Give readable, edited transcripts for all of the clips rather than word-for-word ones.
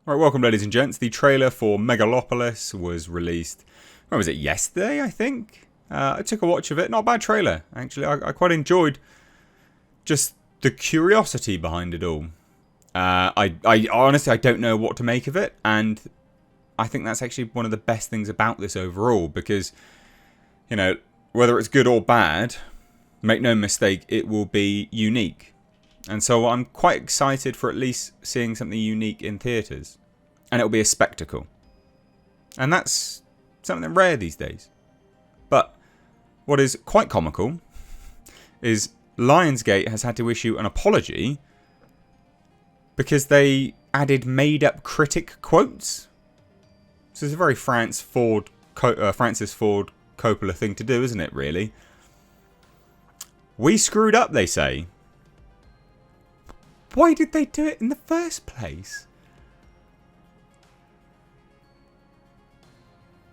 Right, welcome ladies and gents. The trailer for Megalopolis was released, when was it, yesterday I think? I took a watch of it. Not a bad trailer, actually. I quite enjoyed just the curiosity behind it all. I honestly, I don't know what to make of it, and I think that's actually one of the best things about this overall, because, you know, whether it's good or bad, make no mistake, it will be unique. And so I'm quite excited for at least seeing something unique in theatres. And it'll be a spectacle. And that's something rare these days. But what is quite comical is Lionsgate has had to issue an apology because they added made-up critic quotes. So it's a very Francis Ford Coppola thing to do, isn't it, really? We screwed up, they say. Why did they do it in the first place?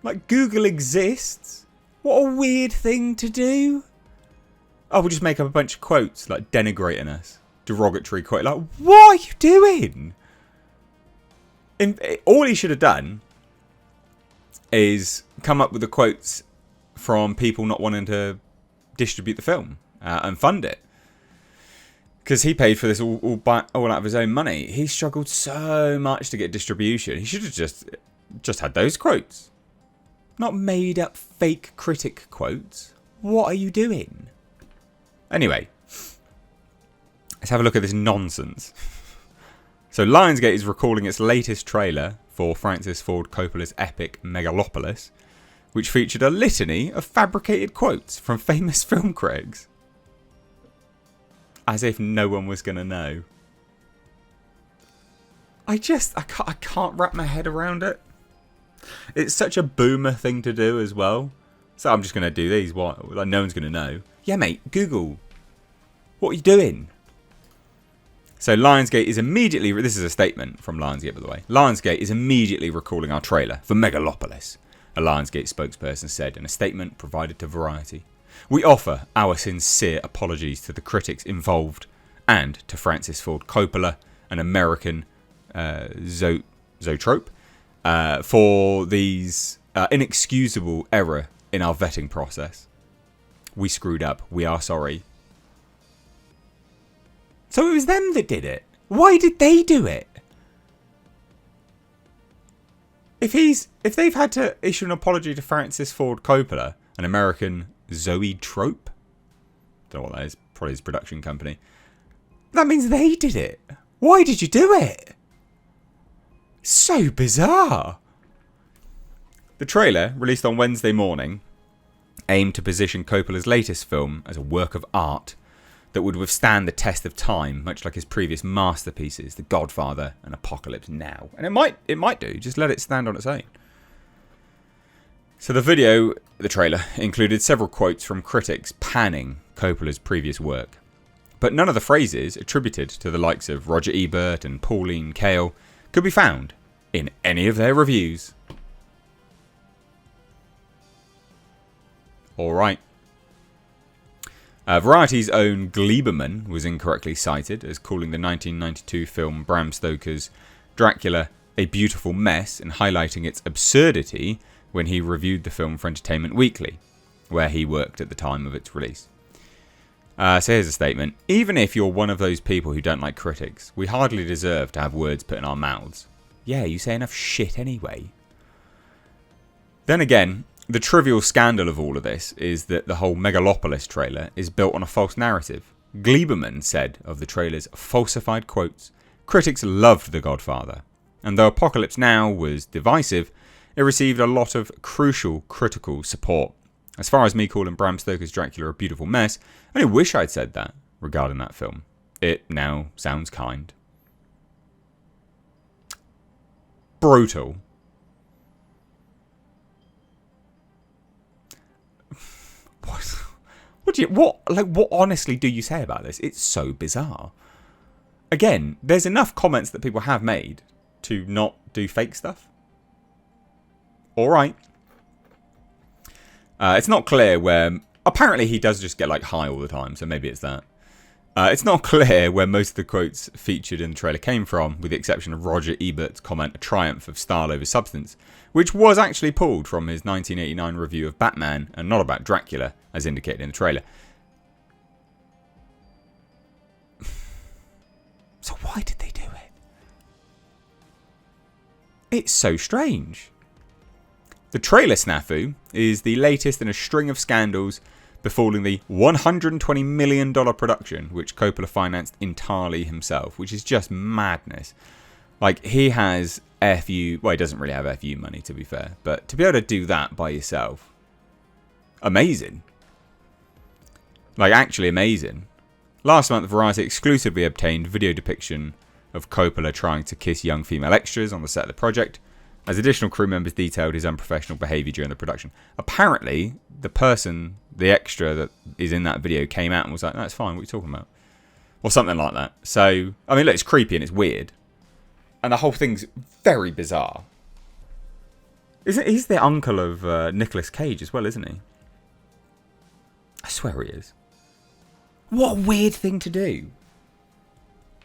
Like, Google exists. What a weird thing to do. Oh, we'll just make up a bunch of quotes, like denigrating us. Derogatory quote. Like, what are you doing? All he should have done is come up with the quotes from people not wanting to distribute the film and fund it. Because he paid for this all out of his own money. He struggled so much to get distribution. He should have just had those quotes. Not made up fake critic quotes. What are you doing? Anyway, let's have a look at this nonsense. So Lionsgate is recalling its latest trailer for Francis Ford Coppola's epic Megalopolis, which featured a litany of fabricated quotes from famous film critics. As if no one was going to know. I can't wrap my head around it. It's such a boomer thing to do as well. So I'm just going to do these. What? Like, no one's going to know. Yeah, mate, Google. What are you doing? So Lionsgate is immediately... This is a statement from Lionsgate, by the way. Lionsgate is immediately recalling our trailer for Megalopolis, a Lionsgate spokesperson said in a statement provided to Variety. We offer our sincere apologies to the critics involved and to Francis Ford Coppola, an American zoetrope, for these inexcusable error in our vetting process. We screwed up. We are sorry. So it was them that did it. Why did they do it? If they've had to issue an apology to Francis Ford Coppola, an American zoetrope, don't know what that is, probably his production company, that means they did it. Why did you do it? So bizarre. The trailer, released on Wednesday morning, aimed to position Coppola's latest film as a work of art that would withstand the test of time, much like his previous masterpieces, The Godfather and Apocalypse Now. And it might do, just let it stand on its own. So the trailer, included several quotes from critics panning Coppola's previous work. But none of the phrases attributed to the likes of Roger Ebert and Pauline Kael could be found in any of their reviews. Alright. Variety's own Gleiberman was incorrectly cited as calling the 1992 film Bram Stoker's Dracula a beautiful mess and highlighting its absurdity when he reviewed the film for Entertainment Weekly, where he worked at the time of its release. So here's a statement. Even if you're one of those people who don't like critics, we hardly deserve to have words put in our mouths. Yeah, you say enough shit anyway. Then again, the trivial scandal of all of this is that the whole Megalopolis trailer is built on a false narrative. Gleiberman said of the trailer's falsified quotes, critics loved The Godfather, and though Apocalypse Now was divisive, it received a lot of crucial critical support. As far as me calling Bram Stoker's Dracula a beautiful mess, I only wish I'd said that regarding that film. It now sounds kind. Brutal. What honestly do you say about this? It's so bizarre. Again, there's enough comments that people have made to not do fake stuff. Alright. It's not clear where... Apparently he does just get like high all the time, so maybe it's that. It's not clear where most of the quotes featured in the trailer came from, with the exception of Roger Ebert's comment, "A triumph of style over substance," which was actually pulled from his 1989 review of Batman and not about Dracula, as indicated in the trailer. So why did they do it? It's so strange. The trailer snafu is the latest in a string of scandals befalling the $120 million production, which Coppola financed entirely himself, which is just madness. Like, he has FU... Well, he doesn't really have FU money, to be fair. But to be able to do that by yourself, amazing. Like, actually amazing. Last month, Variety exclusively obtained video depiction of Coppola trying to kiss young female extras on the set of the project, as additional crew members detailed his unprofessional behaviour during the production. Apparently, the extra that is in that video came out and was like, "That's fine, what are you talking about?" Or something like that. So, I mean, look, it's creepy and it's weird. And the whole thing's very bizarre. He's the uncle of Nicolas Cage as well, isn't he? I swear he is. What a weird thing to do.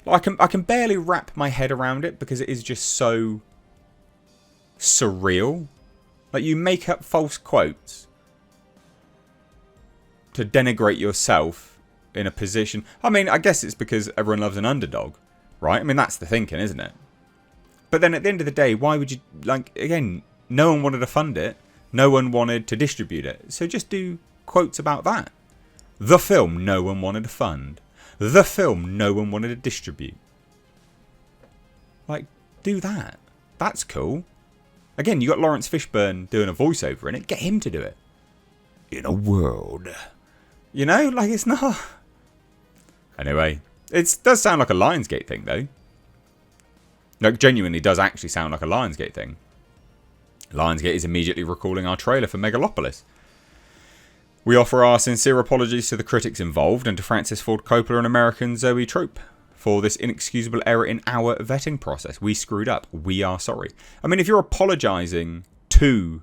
I can barely wrap my head around it because it is just so surreal. Like, you make up false quotes to denigrate yourself in a position. I mean, I guess it's because everyone loves an underdog, right? I mean, that's the thinking, isn't it? But then at the end of the day, why would you, like, again, no one wanted to fund it. No one wanted to distribute it. So just do quotes about that. The film no one wanted to fund. The film no one wanted to distribute. Like, do that. That's cool. Again, you got Lawrence Fishburne doing a voiceover in it. Get him to do it. In a world. You know, like, it's not. Anyway, it does sound like a Lionsgate thing, though. Like, genuinely does actually sound like a Lionsgate thing. Lionsgate is immediately recalling our trailer for Megalopolis. We offer our sincere apologies to the critics involved and to Francis Ford Coppola and American Zoe Trope for this inexcusable error in our vetting process. We screwed up. We are sorry. I mean, if you're apologising to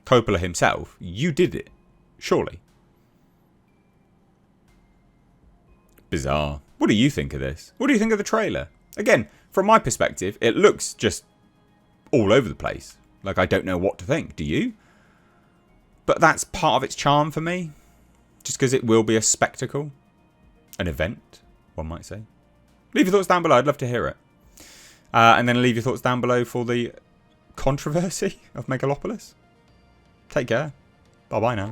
Coppola himself, you did it. Surely. Bizarre. What do you think of this? What do you think of the trailer? Again, from my perspective, it looks just all over the place. Like, I don't know what to think. Do you? But that's part of its charm for me. Just because it will be a spectacle. An event, one might say. Leave your thoughts down below. I'd love to hear it. And then leave your thoughts down below for the controversy of Megalopolis. Take care. Bye-bye now.